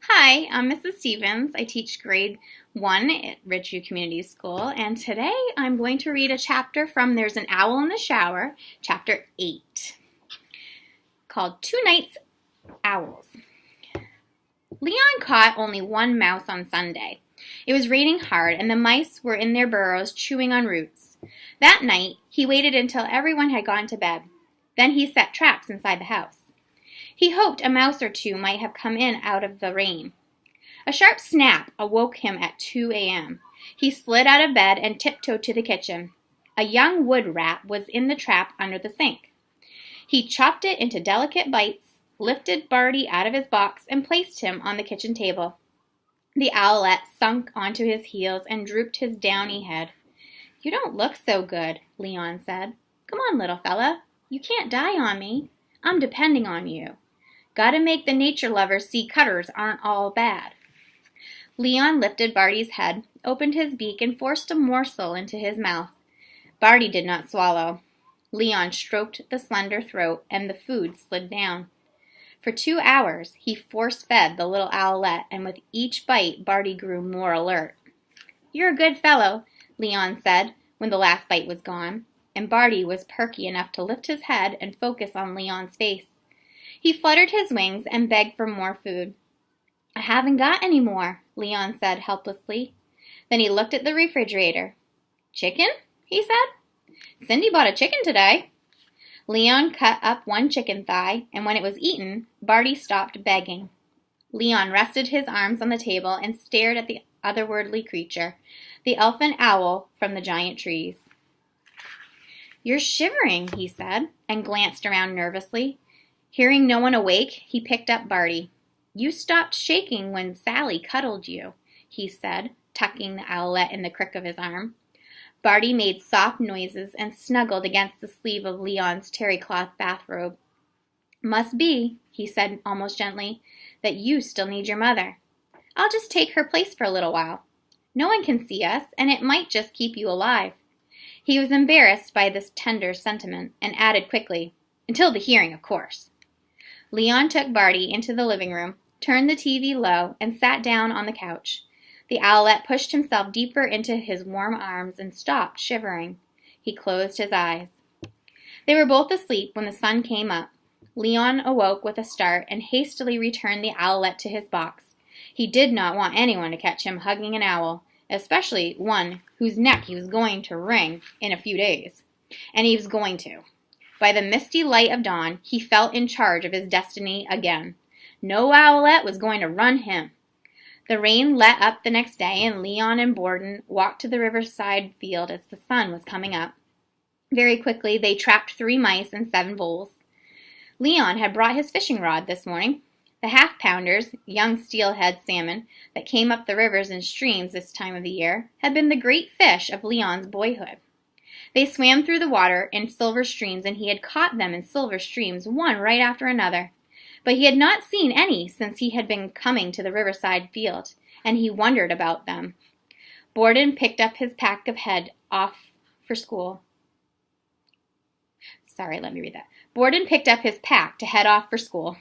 Hi, I'm Mrs. Stevens. I teach grade 1 at Ridgeview Community School, and today I'm going to read a chapter from There's an Owl in the Shower, chapter 8, called Two Nights Owls. Leon caught only one mouse on Sunday. It was raining hard, and the mice were in their burrows chewing on roots. That night, he waited until everyone had gone to bed. Then he set traps inside the house. He hoped a mouse or two might have come in out of the rain. A sharp snap awoke him at 2 a.m. He slid out of bed and tiptoed to the kitchen. A young wood rat was in the trap under the sink. He chopped it into delicate bites, lifted Barty out of his box, and placed him on the kitchen table. The owlet sunk onto his heels and drooped his downy head. "You don't look so good," Leon said. "Come on, little fella. You can't die on me. I'm depending on you. Gotta make the nature lovers see cutters aren't all bad." Leon lifted Barty's head, opened his beak, and forced a morsel into his mouth. Barty did not swallow. Leon stroked the slender throat, and the food slid down. For 2 hours, he force-fed the little owlet, and with each bite, Barty grew more alert. "You're a good fellow," Leon said when the last bite was gone, and Barty was perky enough to lift his head and focus on Leon's face. He fluttered his wings and begged for more food. "I haven't got any more," Leon said helplessly. Then he looked at the refrigerator. "Chicken?" he said. "Cindy bought a chicken today." Leon cut up one chicken thigh, and when it was eaten, Barty stopped begging. Leon rested his arms on the table and stared at the otherworldly creature, the elfin owl from the giant trees. "You're shivering," he said, and glanced around nervously. Hearing no one awake, he picked up Barty. "You stopped shaking when Sally cuddled you," he said, tucking the owlet in the crook of his arm. Barty made soft noises and snuggled against the sleeve of Leon's terry cloth bathrobe. "Must be," he said almost gently, "that you still need your mother. I'll just take her place for a little while. No one can see us, and it might just keep you alive." He was embarrassed by this tender sentiment, and added quickly, "Until the hearing, of course." Leon took Barty into the living room, turned the TV low, and sat down on the couch. The owlet pushed himself deeper into his warm arms and stopped shivering. He closed his eyes. They were both asleep when the sun came up. Leon awoke with a start and hastily returned the owlet to his box. He did not want anyone to catch him hugging an owl, especially one whose neck he was going to wring in a few days. And he was going to. By the misty light of dawn, he felt in charge of his destiny again. No owlet was going to run him. The rain let up the next day, and Leon and Borden walked to the riverside field as the sun was coming up. Very quickly, they trapped 3 mice and 7 voles. Leon had brought his fishing rod this morning. The half-pounders, young steelhead salmon, that came up the rivers and streams this time of the year, had been the great fish of Leon's boyhood. They swam through the water in silver streams, and he had caught them in silver streams, one right after another. But he had not seen any since he had been coming to the riverside field, and he wondered about them. Borden picked up his pack of head off for school. Borden picked up his pack to head off for school.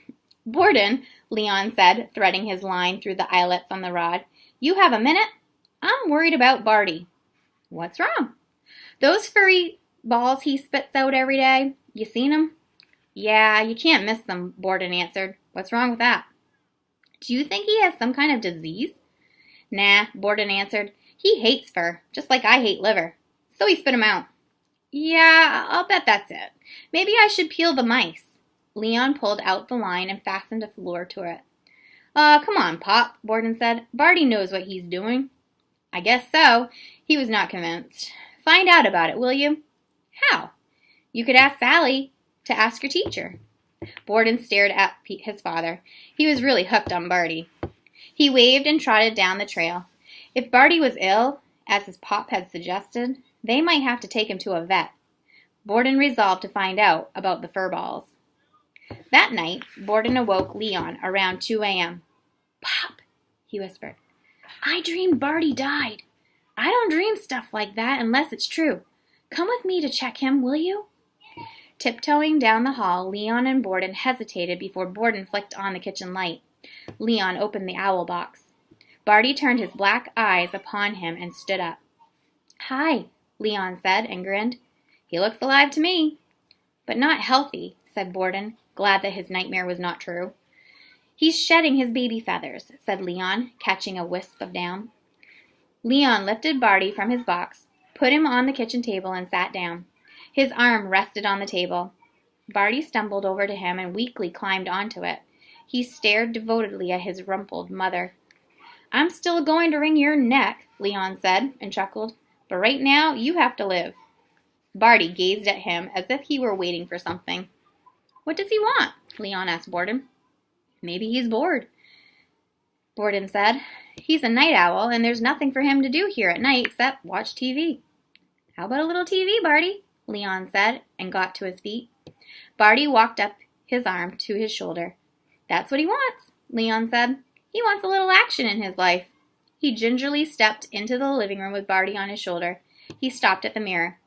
"Borden," Leon said, threading his line through the eyelets on the rod, "you have a minute? I'm worried about Barty." "What's wrong?" "Those furry balls he spits out every day. You seen 'em?" "Yeah, you can't miss them," Borden answered. "What's wrong with that?" "Do you think he has some kind of disease?" "Nah," Borden answered. "He hates fur, just like I hate liver. So he spit 'em out." "Yeah, I'll bet that's it. Maybe I should peel the mice." Leon pulled out the line and fastened a lure to it. Come on, Pop," Borden said. "Barty knows what he's doing." "I guess so." He was not convinced. "Find out about it, will you?" "How?" "You could ask Sally to ask your teacher." Borden stared at his father. He was really hooked on Barty. He waved and trotted down the trail. If Barty was ill, as his pop had suggested, they might have to take him to a vet. Borden resolved to find out about the fur balls. That night, Borden awoke Leon around 2 a.m. "Pop," he whispered, "I dreamed Barty died. I don't dream stuff like that unless it's true. Come with me to check him, will you?" Tiptoeing down the hall, Leon and Borden hesitated before Borden flicked on the kitchen light. Leon opened the owl box. Barty turned his black eyes upon him and stood up. "Hi," Leon said and grinned. "He looks alive to me." "But not healthy," said Borden, glad that his nightmare was not true. "He's shedding his baby feathers," said Leon, catching a wisp of down. Leon lifted Barty from his box, put him on the kitchen table, and sat down. His arm rested on the table. Barty stumbled over to him and weakly climbed onto it. He stared devotedly at his rumpled mother. "I'm still going to wring your neck," Leon said, and chuckled. "But right now, you have to live." Barty gazed at him as if he were waiting for something. "What does he want?" Leon asked Borden. "Maybe he's bored," Borden said. "He's a night owl, and there's nothing for him to do here at night except watch TV." "How about a little TV, Barty?" Leon said, and got to his feet. Barty walked up his arm to his shoulder. "That's what he wants," Leon said. "He wants a little action in his life." He gingerly stepped into the living room with Barty on his shoulder. He stopped at the mirror.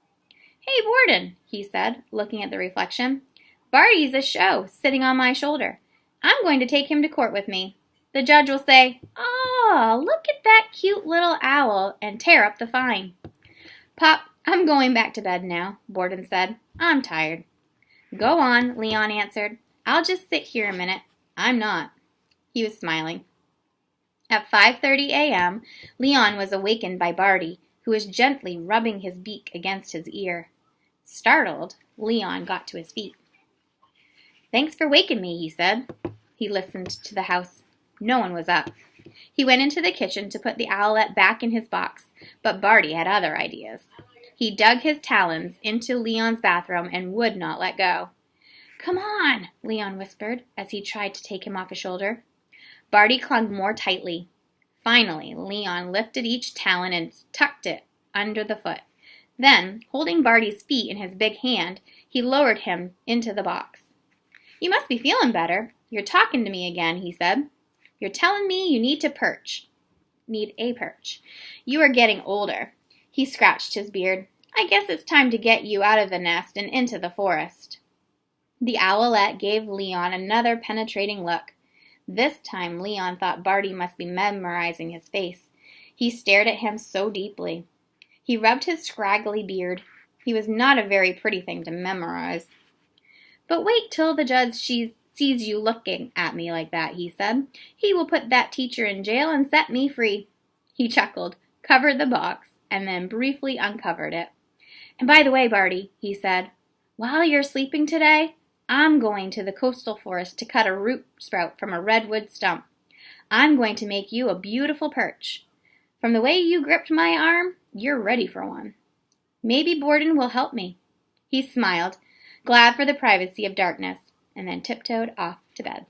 "Hey, Borden," he said, looking at the reflection. "Barty's a show, sitting on my shoulder. I'm going to take him to court with me. The judge will say, 'Oh, look at that cute little owl,' and tear up the fine." "Pop, I'm going back to bed now," Borden said. "I'm tired." "Go on," Leon answered. "I'll just sit here a minute." "I'm not." He was smiling. At 5:30 a.m., Leon was awakened by Barty, who was gently rubbing his beak against his ear. Startled, Leon got to his feet. "Thanks for waking me," he said. He listened to the house. No one was up. He went into the kitchen to put the owlet back in his box, but Barty had other ideas. He dug his talons into Leon's bathrobe and would not let go. "Come on," Leon whispered as he tried to take him off his shoulder. Barty clung more tightly. Finally, Leon lifted each talon and tucked it under the foot. Then, holding Barty's feet in his big hand, he lowered him into the box. "You must be feeling better. You're talking to me again," he said. "You're telling me you need a perch. You are getting older." He scratched his beard. "I guess it's time to get you out of the nest and into the forest." The owlet gave Leon another penetrating look. This time Leon thought Barty must be memorizing his face. He stared at him so deeply. He rubbed his scraggly beard. He was not a very pretty thing to memorize. "But wait till the judge sees you looking at me like that," he said. "He will put that teacher in jail and set me free." He chuckled, covered the box, and then briefly uncovered it. "And by the way, Barty," he said, "while you're sleeping today, I'm going to the coastal forest to cut a root sprout from a redwood stump. I'm going to make you a beautiful perch. From the way you gripped my arm, you're ready for one. Maybe Borden will help me." He smiled, glad for the privacy of darkness, and then tiptoed off to bed.